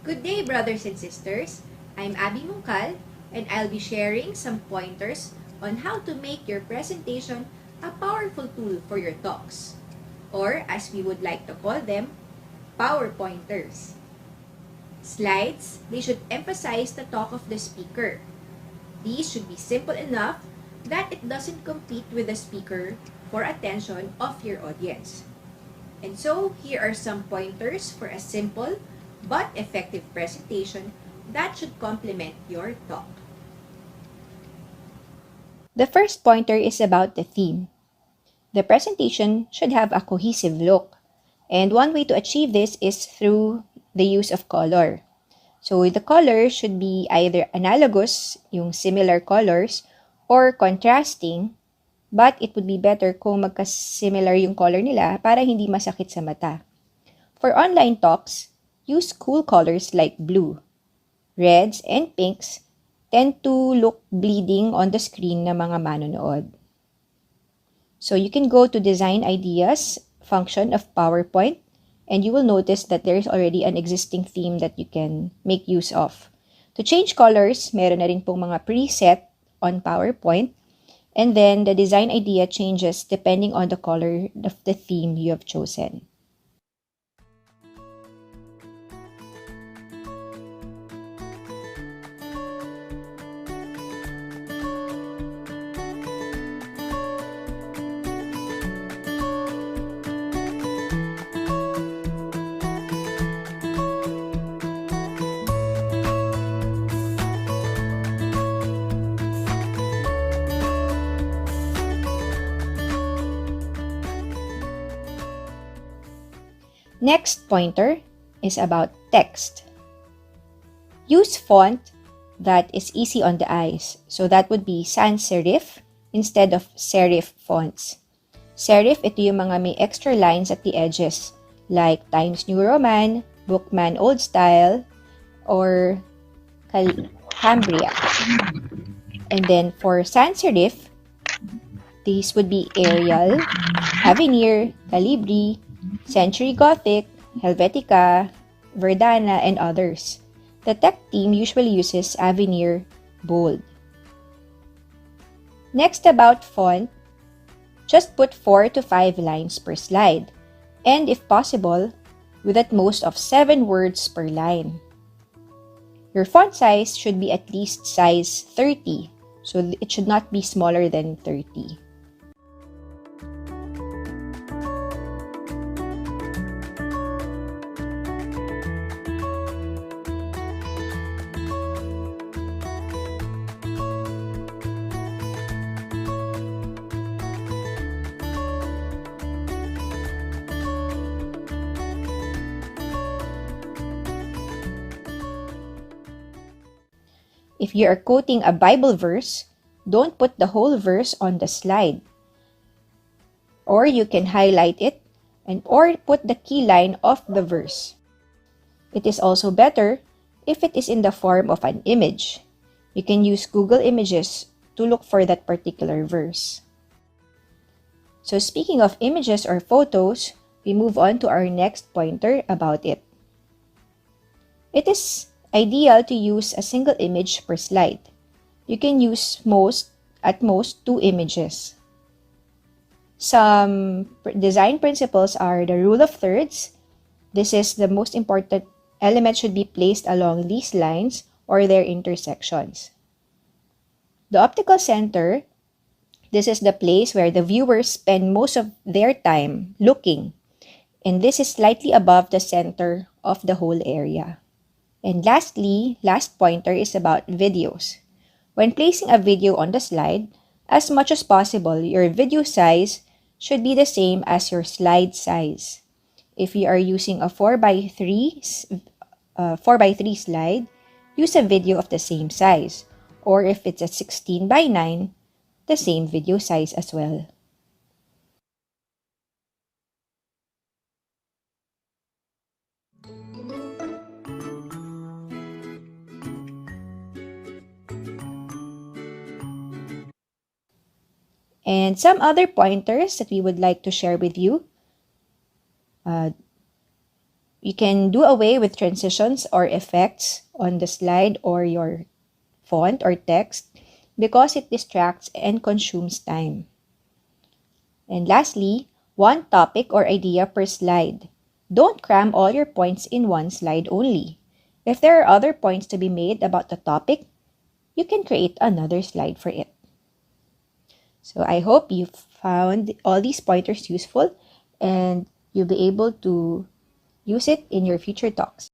Good day, brothers and sisters. I'm Abi Mungcal, and I'll be sharing some pointers on how to make your presentation a powerful tool for your talks, or as we would like to call them, PowerPointers. Slides, they should emphasize the talk of the speaker. These should be simple enough that it doesn't compete with the speaker for attention of your audience. And so, here are some pointers for a simple but effective presentation that should complement your talk. The first pointer is about the theme. The presentation should have a cohesive look, and one way to achieve this is through the use of color. So the color should be either analogous, yung similar colors, or contrasting, but it would be better kung magka-similar yung color nila para hindi masakit sa mata. For online talks, use cool colors like blue. Reds and pinks tend to look bleeding on the screen ng mga manonood. So you can go to Design Ideas function of PowerPoint, and you will notice that there is already an existing theme that you can make use of. To change colors, meron na rin pong mga preset on PowerPoint, and then the design idea changes depending on the color of the theme you have chosen. Next pointer is about text. Use font that is easy on the eyes. So that would be sans serif instead of serif fonts. Serif, ito yung mga may extra lines at the edges like Times New Roman, Bookman Old Style, or Cambria. And then for sans serif, these would be Arial, Avenir, Calibri, Century Gothic, Helvetica, Verdana, and others. The tech team usually uses Avenir Bold. Next, about font, just put 4 to 5 lines per slide, and if possible, with at most of 7 words per line. Your font size should be at least size 30, so it should not be smaller than 30. If you are quoting a Bible verse, don't put the whole verse on the slide. Or you can highlight it or put the key line of the verse. It is also better if it is in the form of an image. You can use Google Images to look for that particular verse. So speaking of images or photos, we move on to our next pointer about it. It is ideal to use a single image per slide. You can use at most 2 images. Some design principles are the rule of thirds. This is the most important element should be placed along these lines or their intersections. The optical center, this is the place where the viewers spend most of their time looking, and this is slightly above the center of the whole area. And lastly, last pointer is about videos. When placing a video on the slide, as much as possible, your video size should be the same as your slide size. If you are using a 4x3 slide, use a video of the same size. Or if it's a 16x9, the same video size as well. And some other pointers that we would like to share with you. You can do away with transitions or effects on the slide or your font or text because it distracts and consumes time. And lastly, one topic or idea per slide. Don't cram all your points in one slide only. If there are other points to be made about the topic, you can create another slide for it. So I hope you found all these pointers useful and you'll be able to use it in your future talks.